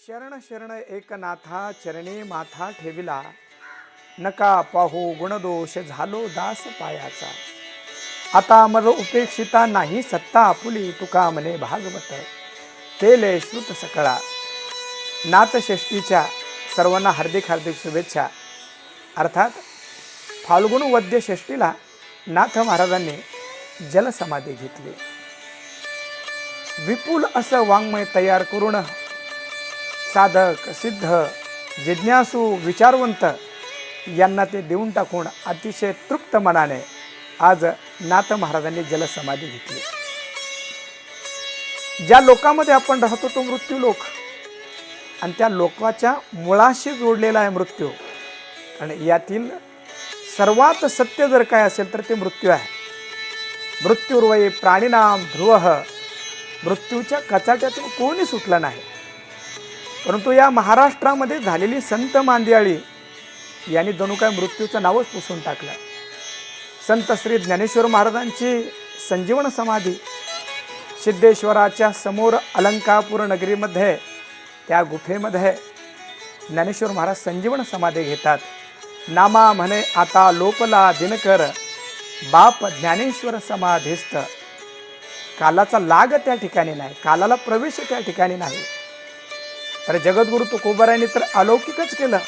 शरण शरण एकनाथा चरणी माथा ठेविला, नका पाहू गुणदोष झालो दास पायाचा। आता मज उपेक्षिता नाही सत्ता आपुली, तुका म्हणे भागवत केले श्रुत सकळा। नाथषष्ठीच्या सर्वांना हार्दिक हार्दिक शुभेच्छा। अर्थात फाल्गुन वद्य षष्ठीला नाथ महाराजांनी जलसमाधी घेतली। विपुल असं वाङ्मय तयार करून साधक सिद्ध जिज्ञासू विचारवंत यांना ते देऊन टाकून अतिशय तृप्त मनाने आज नाथ महाराजांनी जलसमाधी घेतली। ज्या लोकांमध्ये आपण राहतो तो मृत्यू लोक, आणि त्या लोकाच्या मुळाशी जोडलेला आहे मृत्यू। आणि यातील सर्वात सत्य जर काय असेल तर ते मृत्यू आहे। मृत्युर्वै प्राणिनाम ध्रुवः, मृत्यूच्या कचाट्यातून कोणी सुटला नाही। परंतु या महाराष्ट्रामध्ये झालेली संत मांदियाळी यांनी जणू काय मृत्यूचं नावच पुसून टाकलं। संत श्री ज्ञानेश्वर महाराजांची संजीवन समाधी सिद्धेश्वराच्या समोर अलंकापूर नगरीमध्ये त्या गुफेमध्ये ज्ञानेश्वर महाराज संजीवन समाधी घेतात। नामा म्हणे आता लोपला दिनकर, बाप ज्ञानेश्वर समाधीस्थ। कालाचा लाग त्या ठिकाणी नाही, कालाला प्रवेश त्या ठिकाणी नाही। तर जगद्गुरु तुकोबारायांनी तर अलौकिकच केलं।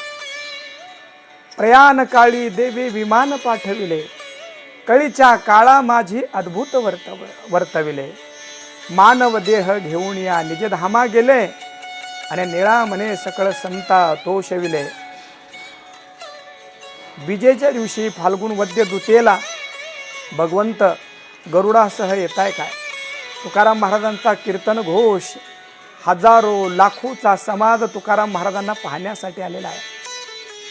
प्रयाण काळी देवी विमान पाठविले, कळीच्या काळा माझी अद्भुत वर्तविले। मानव देह घेऊन या निजधामा गेले, आणि निळा म्हणे सकळ संता तोषविले। विजेच्या दिवशी फाल्गुन वद्य द्वितीयेला भगवंत गरुडासह येताय काय। तुकाराम महाराजांचा कीर्तन घोष हजारो लाखोचा समाज तुकाराम महाराजांना पाहण्यासाठी आलेला आहे।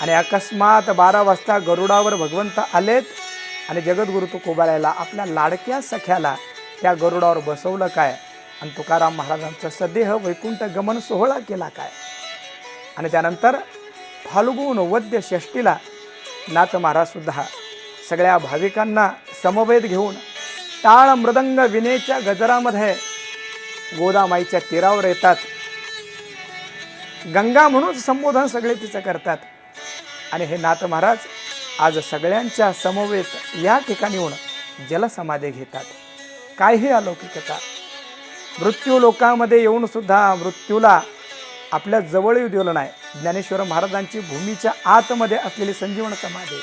आणि अकस्मात 12 वाजता गरुडावर भगवंत आलेत आणि जगद्गुरु तुकोबारायला आपल्या लाडक्या सख्याला त्या गरुडावर बसवलं काय, आणि तुकाराम महाराजांचं सदेह वैकुंठ गमन सोहळा केला काय। आणि त्यानंतर फाल्गुन वद्य षष्ठीला नाथ महाराज सुद्धा सगळ्या भाविकांना समवेत घेऊन टाळ मृदंग विनेच्या गजरामध्ये गोदामाईच्या तीरावर येतात। गंगा म्हणून संबोधन सगळे तिचं करतात। आणि हे नाथ महाराज आज सगळ्यांच्या समवेत या ठिकाणी येऊन जलसमाधी घेतात। काय ही अलौकिकता। मृत्यू लोकांमध्ये येऊन सुद्धा मृत्यूला आपल्या जवळ येऊ दिलं नाही। ज्ञानेश्वर महाराजांची भूमीच्या आतमध्ये असलेली संजीवन समाधी,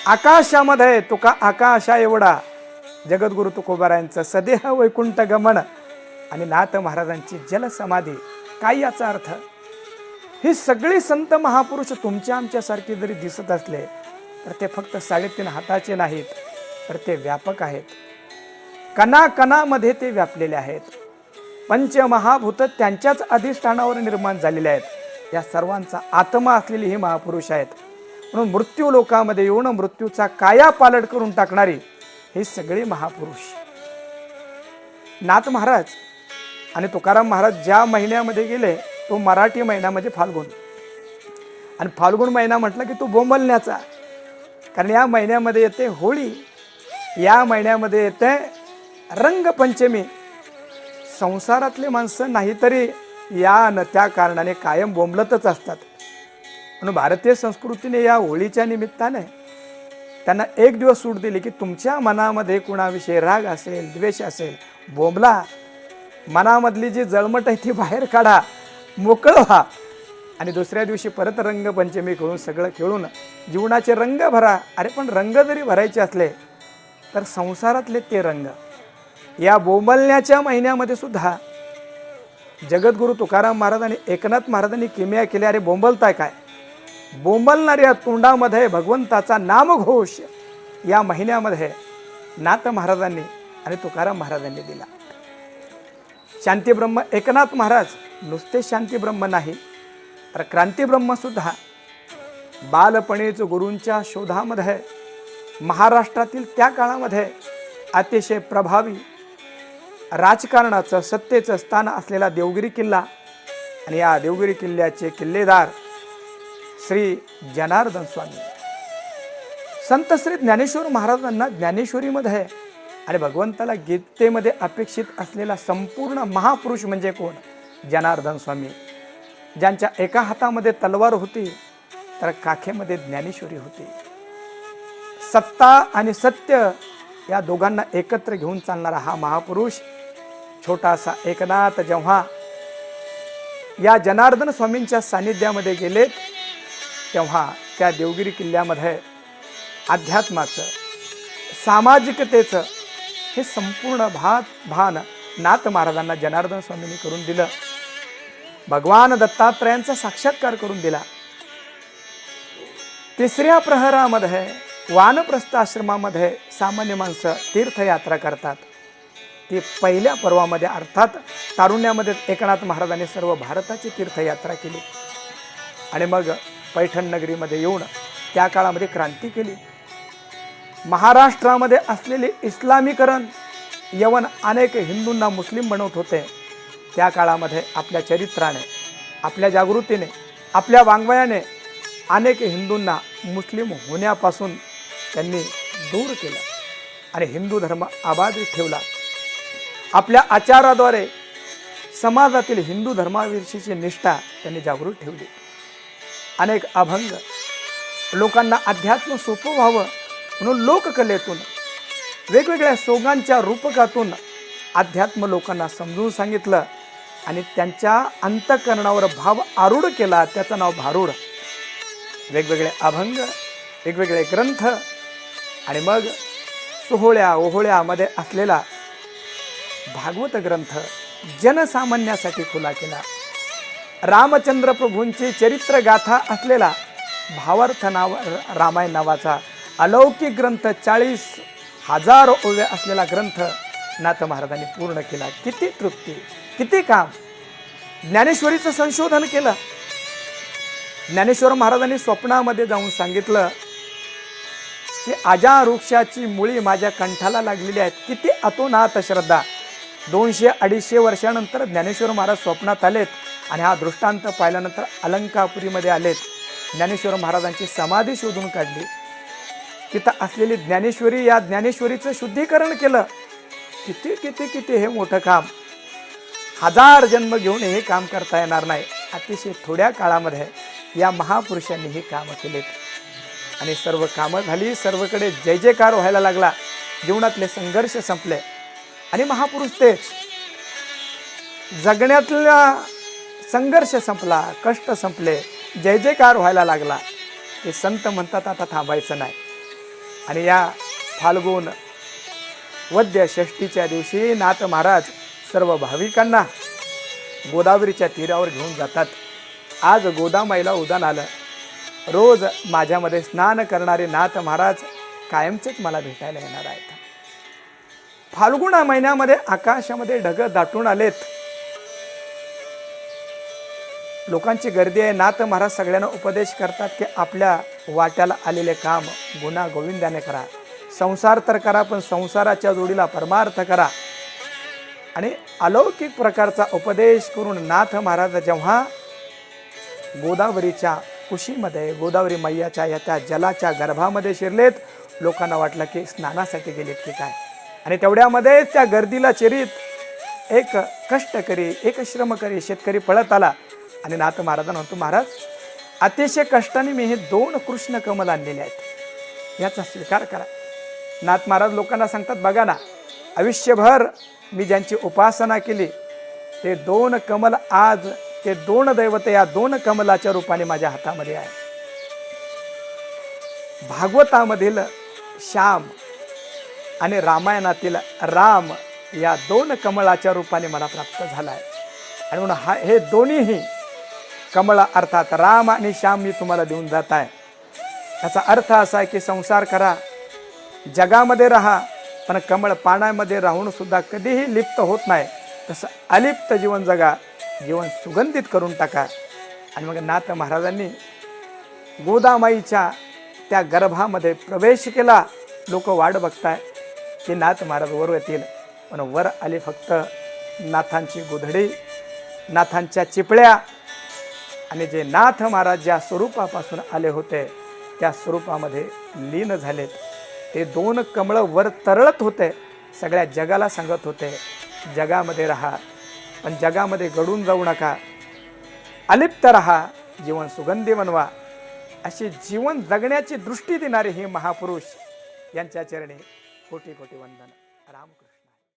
आकाशामध्ये तुका आकाशा एवढा, जगद्गुरु तुकोबारायांचं सदेह वैकुंठ गमन आणि नाथ महाराजांची जलसमाधी। काय याचा अर्थ? ही सगळी संत महापुरुष तुमच्या आमच्यासारखी जरी दिसत असले तर ते फक्त 3.5 हाताचे नाहीत, तर ते व्यापक आहेत। कणाकणामध्ये ते व्यापलेले आहेत। पंचमहाभूत त्यांच्याच अधिष्ठानावर निर्माण झालेले आहेत। या सर्वांचा आत्मा असलेली ही महापुरुष आहेत। म्हणून मृत्यू लोकांमध्ये येऊन मृत्यूचा काया पालट करून टाकणारी हे सगळे महापुरुष। नाथ महाराज आणि तुकाराम महाराज ज्या महिन्यामध्ये गेले तो मराठी महिना म्हणजे फाल्गुन। आणि फाल्गुन महिना म्हटलं की तो बोंबलण्याचा, कारण या महिन्यामध्ये येते होळी, या महिन्यामध्ये येते रंगपंचमी। संसारातले माणसं नाहीतरी या न त्या कारणाने कायम बोंबलतच असतात। म्हणून भारतीय संस्कृतीने या होळीच्या निमित्ताने त्यांना एक दिवस सूट दिली की तुमच्या मनामध्ये कुणाविषयी राग असेल, द्वेष असेल, बोंबला, मनामधली जी जळमट आहे ती बाहेर काढा, मोकळं व्हा। आणि दुसऱ्या दिवशी परत रंगपंचमी खेळून सगळं खेळून जीवनाचे रंग भरा। अरे पण रंग जरी भरायचे असले तर संसारातले ते रंग या बोंबलण्याच्या महिन्यामध्ये सुद्धा जगद्गुरु तुकाराम महाराज आणि एकनाथ महाराजांनी किमया केल्या। अरे बोंबलताय काय? बोंबलणाऱ्या तोंडामध्ये भगवंताचा नामघोष या महिन्यामध्ये नाथ महाराजांनी आणि तुकाराम महाराजांनी दिला। शांतीब्रह्म एकनाथ महाराज नुसते शांतीब्रह्म नाही तर क्रांतीब्रह्म सुद्धा बालपणीच गुरूंच्या शोधामध्ये महाराष्ट्रातील त्या काळामध्ये अतिशय प्रभावी राजकारणाचं सत्तेचं स्थान असलेला देवगिरी किल्ला, आणि या देवगिरी किल्ल्याचे किल्लेदार श्री जनार्दन स्वामी संत श्री ज्ञानेश्वर महाराजांना ज्ञानेश्वरीमध्ये आणि भगवंताला गीतेमध्ये अपेक्षित असलेला संपूर्ण महापुरुष म्हणजे कोण? जनार्दन स्वामी। ज्यांच्या एका हातामध्ये तलवार होती तर काखेमध्ये ज्ञानेश्वरी होती. सत्ता आणि सत्य या दोघांना एकत्र घेऊन चालणारा हा महापुरुष छोटासा एकनाथ जेव्हा या जनार्दन स्वामींच्या सानिध्यामध्ये गेलेत तेव्हा त्या देवगिरी किल्ल्यामध्ये अध्यात्माचं, सामाजिकतेचं हे संपूर्ण भान नाथ महाराजांना जनार्दन स्वामींनी करून दिलं. भगवान दत्तात्रयांचा साक्षात्कार करून दिला. तिसऱ्या प्रहरामध्ये वानप्रस्थ आश्रमामध्ये सामान्य माणसं तीर्थयात्रा करतात. ती पहिल्या पर्वामध्ये अर्थात तारुण्यामध्ये एकनाथ महाराजांनी सर्व भारताची तीर्थयात्रा केली आणि मग पैठण नगरीमध्ये येऊन त्या काळामध्ये क्रांती केली. महाराष्ट्रामध्ये असलेले इस्लामीकरण यवन अनेक हिंदूंना मुस्लिम बनवत होते. त्या काळामध्ये आपल्या चरित्राने, आपल्या जागृतीने, आपल्या वाङ्मयाने अनेक हिंदूंना मुस्लिम होण्यापासून त्यांनी दूर केलं आणि हिंदू धर्म अबाधित ठेवला. आपल्या आचाराद्वारे समाजातील हिंदू धर्माविषयीची निष्ठा त्यांनी जागृत ठेवली. अनेक अभंग लोकांना अध्यात्म सोपं व्हावं म्हणून लोककलेतून वेगवेगळ्या सोंगांच्या रूपकातून अध्यात्म लोकांना समजून सांगितलं आणि त्यांच्या अंतःकरणावर भाव आरूढ केला. त्याचं नाव भारूड. वेगवेगळे अभंग, वेगवेगळे ग्रंथ आणि मग सोहळ्या ओहोळ्यामध्ये असलेला भागवत ग्रंथ जनसामान्यासाठी खुला केला. रामचंद्र प्रभूंची चरित्र गाथा असलेला भावार्थ रामायण नावाचा अलौकिक ग्रंथ 40,000 ओव्या असलेला ग्रंथ नाथ महाराजांनी पूर्ण केला. किती तृप्ती, किती काम. ज्ञानेश्वरीचं संशोधन केलं. ज्ञानेश्वर महाराजांनी स्वप्नामध्ये जाऊन सांगितलं की आजा वृक्षाची मुळी माझ्या कंठाला लागलेली आहेत. किती अतोनात श्रद्धा. 200-250 वर्षानंतर ज्ञानेश्वर महाराज स्वप्नात आलेत आणि हा दृष्टांत पाहिल्यानंतर अलंकापुरीमध्ये आलेत. ज्ञानेश्वर महाराजांची समाधी शोधून काढली. तिथं असलेली ज्ञानेश्वरी, या ज्ञानेश्वरीचं शुद्धीकरण केलं. किती किती किती हे मोठं काम. 1000 जन्म घेऊन हे काम करता येणार नाही. अतिशय थोड्या काळामध्ये या महापुरुषांनी हे कामं केलेत आणि सर्व कामं झाली. सर्वकडे जय जयकार व्हायला लागला. जीवनातले संघर्ष संपले आणि महापुरुष तेच. जगण्यातला संघर्ष संपला, कष्ट संपले, जय जयकार व्हायला लागला. ते संत म्हणतात आता थांबायचं नाही. आणि या फाल्गुन वद्य षष्टीच्या दिवशी नाथ महाराज सर्व भाविकांना गोदावरीच्या तीरावर घेऊन जातात. आज गोदामाईला उदान आलं. रोज माझ्यामध्ये स्नान करणारे नाथ महाराज कायमचेच मला भेटायला येणार आहेत. फाल्गुन महिन्यामध्ये आकाशामध्ये ढग दाटून आलेत. लोकांची गर्दी आहे. नाथ महाराज सगळ्यांना उपदेश करतात की आपल्या वाट्याला आलेले काम गुन्हा गोविंदाने करा. संसार तर करा, पण संसाराच्या जोडीला परमार्थ करा. आणि अलौकिक प्रकारचा उपदेश करून नाथ महाराज जेव्हा गोदावरीच्या कुशीमध्ये, गोदावरी मैयाच्या या त्या जलाच्या गर्भामध्ये शिरलेत, लोकांना वाटलं की स्नानासाठी गेलेत की काय. आणि तेवढ्यामध्ये त्या गर्दीला चिरीत एक कष्टकरी, एक श्रमकरी शेतकरी पळत आला आणि नाथ महाराजांना म्हणतो, महाराज अतिशय कष्टाने मी हे 2 कृष्ण कमल आणलेले आहेत, याचा स्वीकार करा. नाथ महाराज लोकांना सांगतात, बघा ना, आयुष्यभर मी ज्यांची उपासना केली ते 2 कमल आज ते 2 दैवत या 2 कमलाच्या रूपाने माझ्या हातामध्ये आहे. भागवतामधील श्याम आणि रामायणातील राम या 2 कमळाच्या रूपाने मला प्राप्त झाला आहे. आणि म्हणून हे दोन्हीही कमळ अर्थात राम आणि श्याम मी तुम्हाला देऊन जात आहे. याचा अर्थ असा आहे की संसार करा, जगामध्ये राहा, पण कमळ पाण्यामध्ये राहून सुद्धा कधीही लिप्त होत नाही. तसं अलिप्त जीवन जगा, जीवन सुगंधित करून टाका. आणि मग नाथ महाराजांनी गोदामाईच्या त्या गर्भामध्ये प्रवेश केला. लोक वाट बघताय की नाथ महाराज वर येतील, पण वर आली फक्त नाथांची गोधडी, नाथांच्या चिपळ्या. आणि जे नाथ महाराज ज्या स्वरूपापासून आले होते त्या स्वरूपामध्ये लीन झालेत. ते 2 कमळ वर तरळत होते. सगळ्या जगाला सांगत होते, जगामध्ये राहा, पण जगामध्ये गडून जाऊ नका. अलिप्त राहा, जीवन सुगंधी बनवा, असे जीवन जगण्याची दृष्टी देणारे हे महापुरुष यांच्या चरणी कोटी कोटी वंदन. रामकृष्ण.